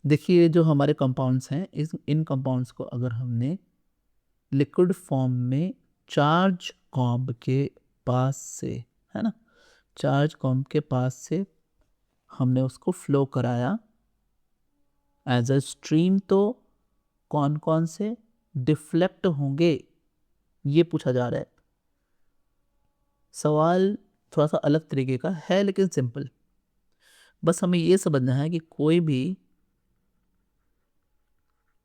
देखिए जो हमारे कंपाउंड्स हैं इन कंपाउंड्स को अगर हमने लिक्विड फॉर्म में चार्ज कॉम्ब के पास से, है ना, चार्ज कॉम्ब के पास से हमने उसको फ्लो कराया एज अ स्ट्रीम, तो कौन कौन से डिफ्लेक्ट होंगे ये पूछा जा रहा है। सवाल थोड़ा सा अलग तरीके का है लेकिन सिंपल। बस हमें ये समझना है कि कोई भी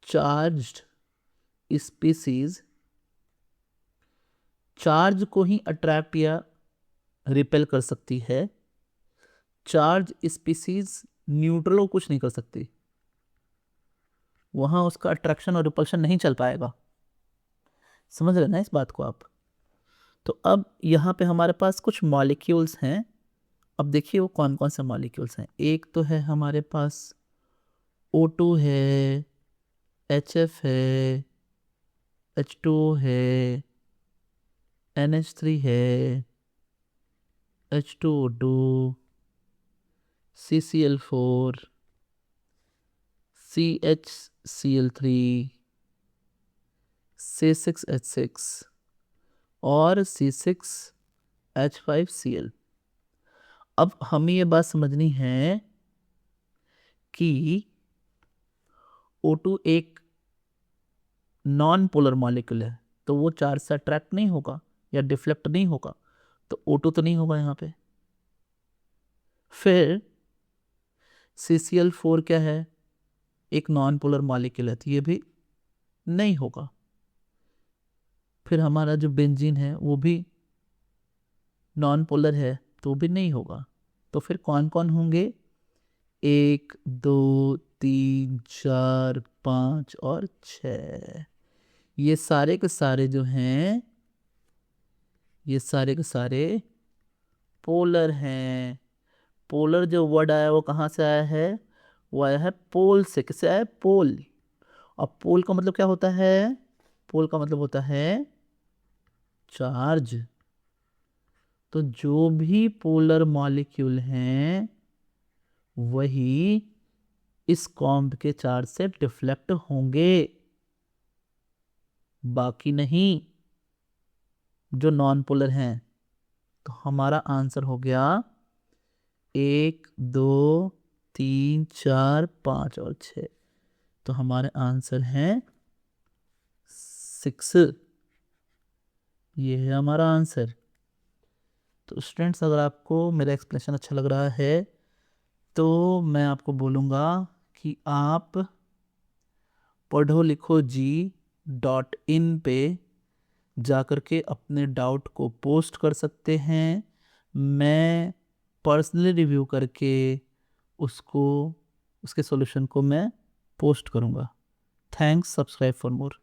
चार्ज्ड स्पीसीज चार्ज को ही अट्रैक्ट या रिपेल कर सकती है, चार्ज स्पीसीज न्यूट्रल को कुछ नहीं कर सकती, वहां उसका अट्रैक्शन और रिपल्शन नहीं चल पाएगा। समझ रहे ना इस बात को आप? तो अब यहाँ पे हमारे पास कुछ मॉलिक्यूल्स हैं। अब देखिए वो कौन कौन से मॉलिक्यूल्स हैं। एक तो है हमारे पास O2 है, HF है, H2O है, NH3 है, H2O2, CCl4, CHCl3, C6H6 और C6H5Cl। अब हमें ये बात समझनी है कि O2 एक नॉन पोलर मॉलिक्यूल है, तो वो चार्ज से अट्रैक्ट नहीं होगा या डिफ्लेक्ट नहीं होगा, तो O2 तो नहीं होगा यहाँ पे। फिर CCl4 क्या है, एक नॉन पोलर मॉलिक्यूल है, तो ये भी नहीं होगा। फिर हमारा जो बेंजीन है वो भी नॉन पोलर है, तो भी नहीं होगा। तो फिर कौन कौन होंगे? 1 2 3 4 5 और 6। ये सारे के सारे जो हैं, ये सारे के सारे पोलर हैं। पोलर जो वर्ड आया वो कहाँ से आया है? वो आया है पोल से। किससे आया है? पोल। और पोल का मतलब क्या होता है? पोल का मतलब होता है चार्ज। तो जो भी पोलर मॉलिक्यूल हैं वही इस कॉम्ब के चार्ज से डिफ्लेक्ट होंगे, बाकी नहीं जो नॉन पोलर हैं। तो हमारा आंसर हो गया 1 2 3 4 5 और 6। तो हमारे आंसर हैं 6। ये है हमारा आंसर। तो स्टूडेंट्स अगर आपको मेरा एक्सप्लेनेशन अच्छा लग रहा है तो मैं आपको बोलूँगा कि आप पढ़ो लिखो जी.in पे जा कर के अपने डाउट को पोस्ट कर सकते हैं। मैं पर्सनली रिव्यू करके उसको, उसके सॉल्यूशन को मैं पोस्ट करूँगा। थैंक्स। Subscribe for more.